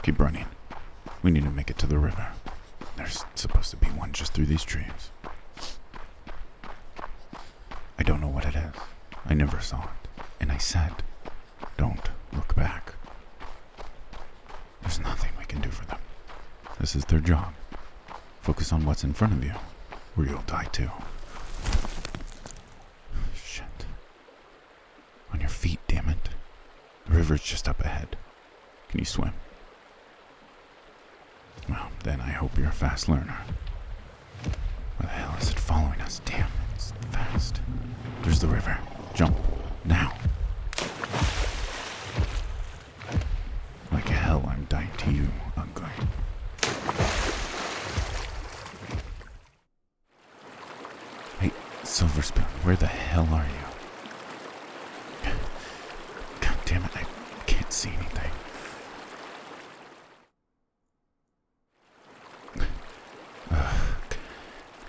Keep running. We need to make it to the river. There's supposed to be one just through these trees. I don't know what it is. I never saw it. And I said, don't look back. There's nothing we can do for them. This is their job. Focus on what's in front of you, or you'll die too. Shit. On your feet, damn it. The river's just up ahead. Can you swim? Well, then I hope you're a fast learner. Where the hell is it following us? Damn, it's fast. There's the river. Jump. Now. Like hell, I'm dying to you, ugly. Hey, Silver Spoon, where the hell are you? God damn it, I can't see anything.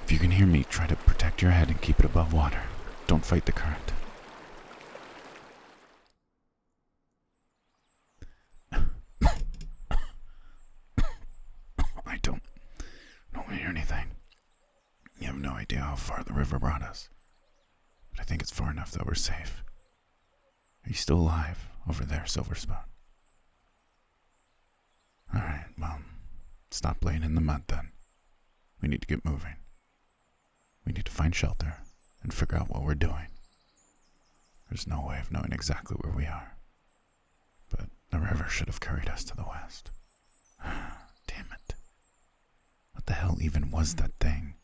If you can hear me, try to protect your head and keep it above water. Don't fight the current. I don't hear anything. You have no idea how far the river brought us. But I think it's far enough that we're safe. Are you still alive over there, Silver Spoon? Alright, well, stop playing in the mud then. We need to get moving. We need to find shelter and figure out what we're doing. There's no way of knowing exactly where we are. But the river should have carried us to the west. Damn it. What the hell even was that thing?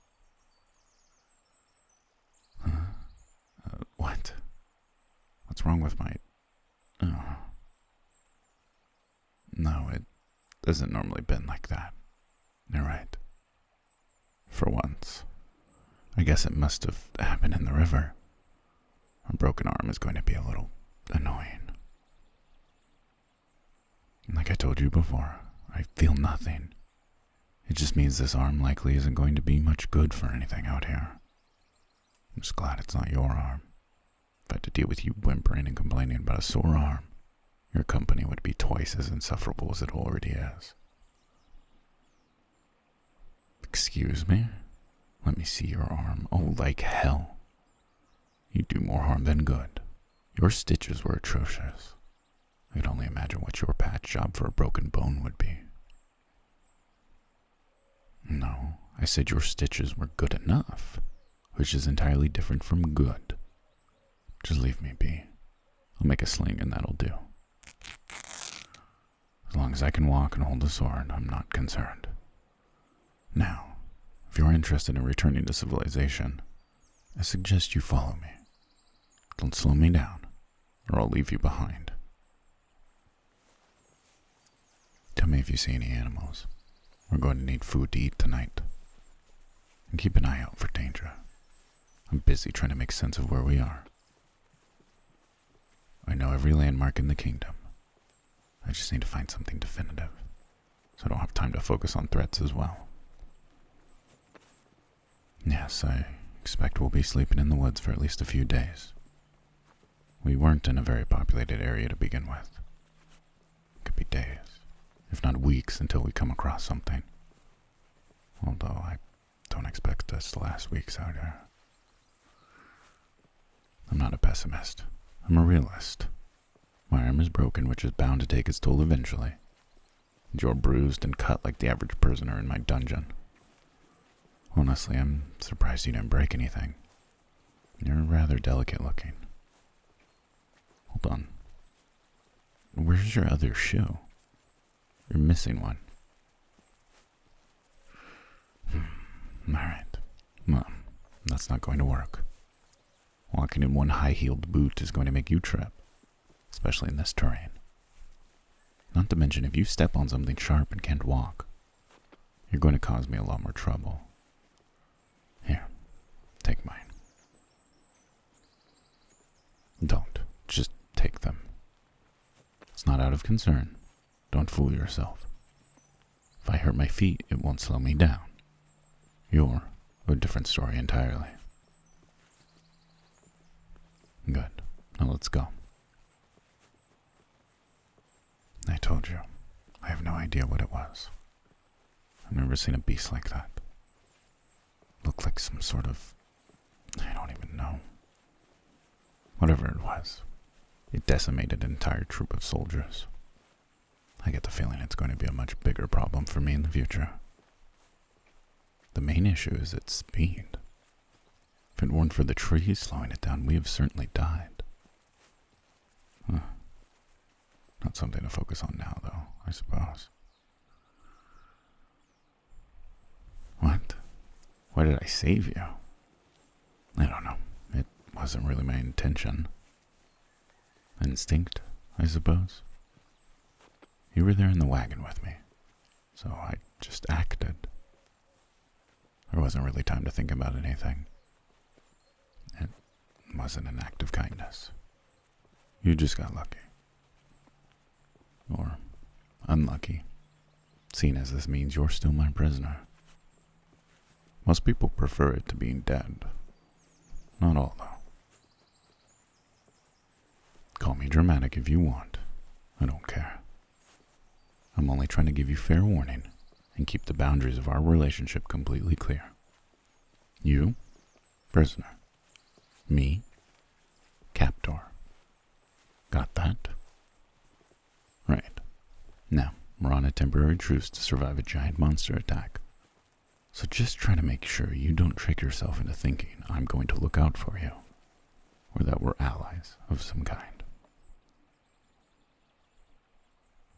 Huh? What? What's wrong with my... Oh. No, it doesn't normally bend like that. You're right. For once. I guess it must have happened in the river. A broken arm is going to be a little annoying. Like I told you before, I feel nothing. It just means this arm likely isn't going to be much good for anything out here. I'm just glad it's not your arm. If I had to deal with you whimpering and complaining about a sore arm, your company would be twice as insufferable as it already is. Excuse me? Let me see your arm. Oh, like hell. You do more harm than good. Your stitches were atrocious. I could only imagine what your patch job for a broken bone would be. No, I said your stitches were good enough, which is entirely different from good. Just leave me be. I'll make a sling and that'll do. As long as I can walk and hold a sword, I'm not concerned. Now, if you're interested in returning to civilization, I suggest you follow me. Don't slow me down, or I'll leave you behind. Tell me if you see any animals. We're going to need food to eat tonight. And keep an eye out for danger. I'm busy trying to make sense of where we are. I know every landmark in the kingdom. I just need to find something definitive, so I don't have time to focus on threats as well. Yes, I expect we'll be sleeping in the woods for at least a few days. We weren't in a very populated area to begin with. It could be days, if not weeks, until we come across something. Although I don't expect us to last weeks out here. I'm not a pessimist. I'm a realist. My arm is broken, which is bound to take its toll eventually. And you're bruised and cut like the average prisoner in my dungeon. Honestly, I'm surprised you didn't break anything. You're rather delicate looking. Hold on. Where's your other shoe? You're missing one. Alright. Well, that's not going to work. Walking in one high-heeled boot is going to make you trip, especially in this terrain. Not to mention, if you step on something sharp and can't walk, you're going to cause me a lot more trouble. Here, take mine. Don't. Just take them. It's not out of concern. Don't fool yourself. If I hurt my feet, it won't slow me down. You're a different story entirely. Good. Now let's go. I told you. I have no idea what it was. I've never seen a beast like that. Looked like some sort of... I don't even know. Whatever it was, it decimated an entire troop of soldiers. I get the feeling it's going to be a much bigger problem for me in the future. The main issue is its speed. If it weren't for the trees slowing it down, we have certainly died. Not something to focus on now, though, I suppose. What? Why did I save you? I don't know. It wasn't really my intention. Instinct, I suppose. You were there in the wagon with me, so I just acted. There wasn't really time to think about anything. It wasn't an act of kindness. You just got lucky. Or unlucky, seeing as this means you're still my prisoner. Most people prefer it to being dead. Not all, though. Call me dramatic if you want. I don't care. I'm only trying to give you fair warning and keep the boundaries of our relationship completely clear. You, prisoner. Me, captor. Got that? Right. Now, we're on a temporary truce to survive a giant monster attack. So just try to make sure you don't trick yourself into thinking I'm going to look out for you, or that we're allies of some kind.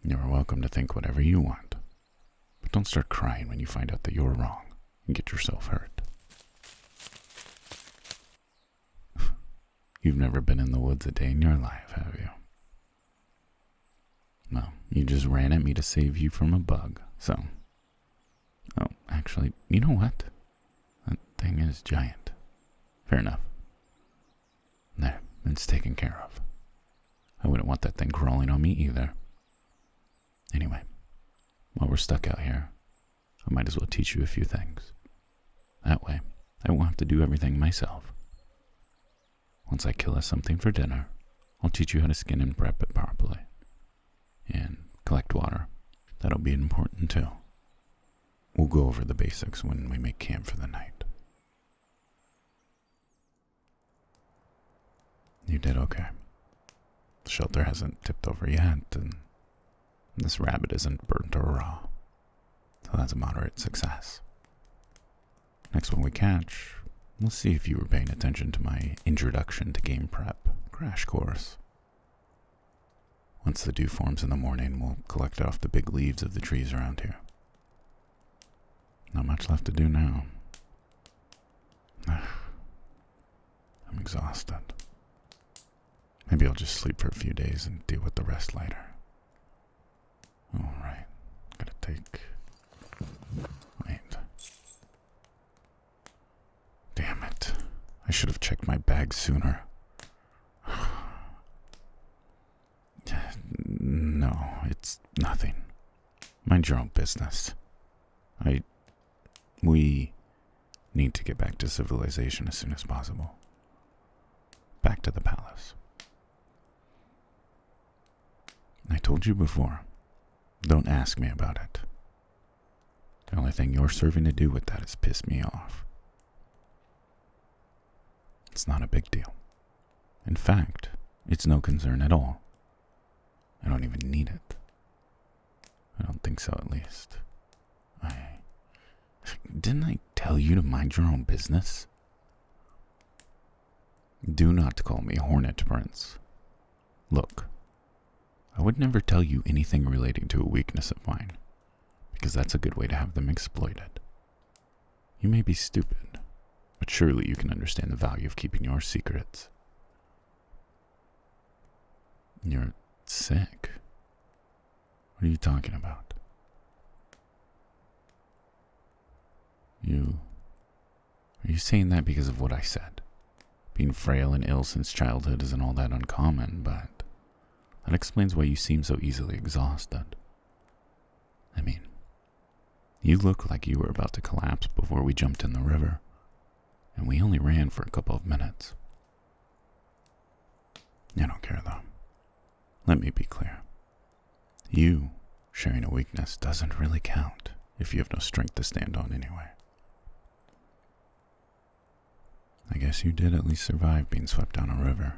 You're welcome to think whatever you want, but don't start crying when you find out that you're wrong and get yourself hurt. You've never been in the woods a day in your life, have you? No, you just ran at me to save you from a bug, so... Oh, actually, you know what? That thing is giant. Fair enough. There, it's taken care of. I wouldn't want that thing crawling on me either. Anyway, while we're stuck out here, I might as well teach you a few things. That way, I won't have to do everything myself. Once I kill us something for dinner, I'll teach you how to skin and prep it properly. And collect water. That'll be important too. We'll go over the basics when we make camp for the night. You did okay. The shelter hasn't tipped over yet, and this rabbit isn't burnt or raw. So that's a moderate success. Next one we catch, we'll see if you were paying attention to my introduction to game prep crash course. Once the dew forms in the morning, we'll collect off the big leaves of the trees around here. Not much left to do now. I'm exhausted. Maybe I'll just sleep for a few days and deal with the rest later. Alright, gotta take... Wait. Damn it. I should have checked my bag sooner. No, it's nothing. Mind your own business. We need to get back to civilization as soon as possible. Back to the palace. I told you before, don't ask me about it. The only thing you're serving to do with that is piss me off. It's not a big deal. In fact, it's no concern at all. I don't even need it. I don't think so, at least. Didn't I tell you to mind your own business? Do not call me Hornet Prince. Look, I would never tell you anything relating to a weakness of mine, because that's a good way to have them exploited. You may be stupid, but surely you can understand the value of keeping your secrets. You're sick. What are you talking about? Are you saying that because of what I said? Being frail and ill since childhood isn't all that uncommon, but that explains why you seem so easily exhausted. I mean, you look like you were about to collapse before we jumped in the river, and we only ran for a couple of minutes. I don't care though. Let me be clear. You sharing a weakness doesn't really count if you have no strength to stand on anyway. I guess you did at least survive being swept down a river,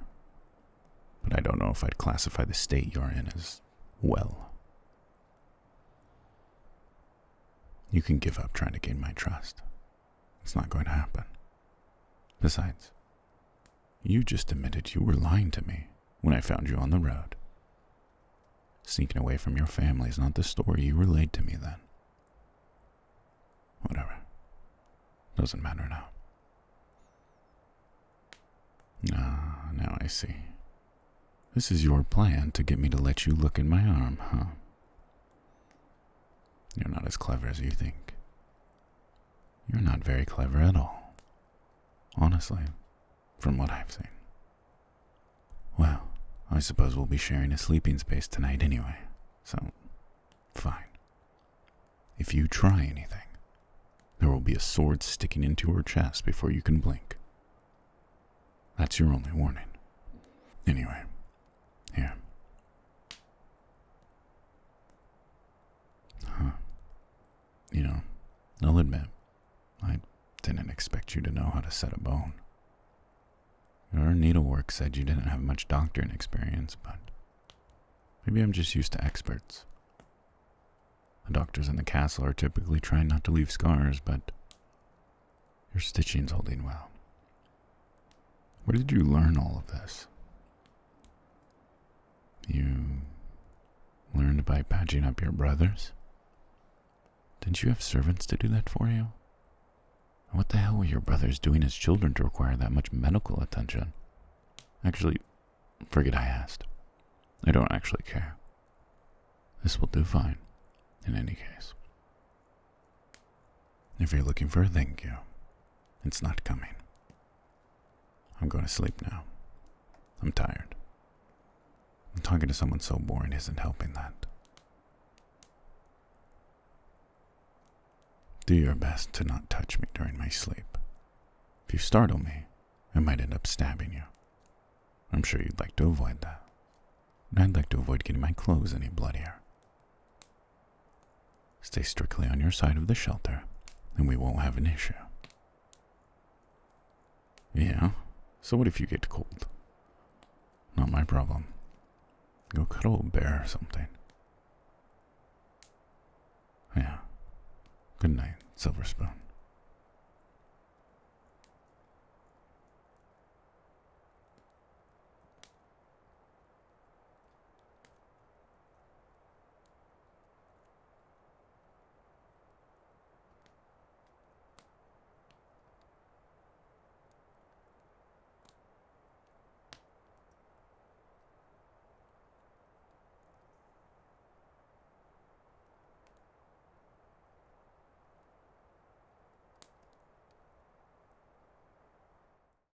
but I don't know if I'd classify the state you're in as well. You can give up trying to gain my trust. It's not going to happen. Besides, you just admitted you were lying to me when I found you on the road. Sneaking away from your family is not the story you relayed to me then. Whatever. Doesn't matter now. Ah, now I see. This is your plan to get me to let you look in my arm, huh? You're not as clever as you think. You're not very clever at all. Honestly, from what I've seen. Well, I suppose we'll be sharing a sleeping space tonight anyway, so fine. If you try anything, there will be a sword sticking into her chest before you can blink. That's your only warning. Anyway, here. Huh. You know, I'll admit, I didn't expect you to know how to set a bone. Your needlework said you didn't have much doctoring experience, but maybe I'm just used to experts. The doctors in the castle are typically trying not to leave scars, but your stitching's holding well. Where did you learn all of this? You learned by patching up your brothers? Didn't you have servants to do that for you? What the hell were your brothers doing as children to require that much medical attention? Actually, forget I asked. I don't actually care. This will do fine, in any case. If you're looking for a thank you, it's not coming. I'm going to sleep now. I'm tired. Talking to someone so boring isn't helping that. Do your best to not touch me during my sleep. If you startle me, I might end up stabbing you. I'm sure you'd like to avoid that. And I'd like to avoid getting my clothes any bloodier. Stay strictly on your side of the shelter, and we won't have an issue. Yeah? So what if you get cold? Not my problem. Go cuddle a bear or something. Yeah. Good night, Silver Spoon.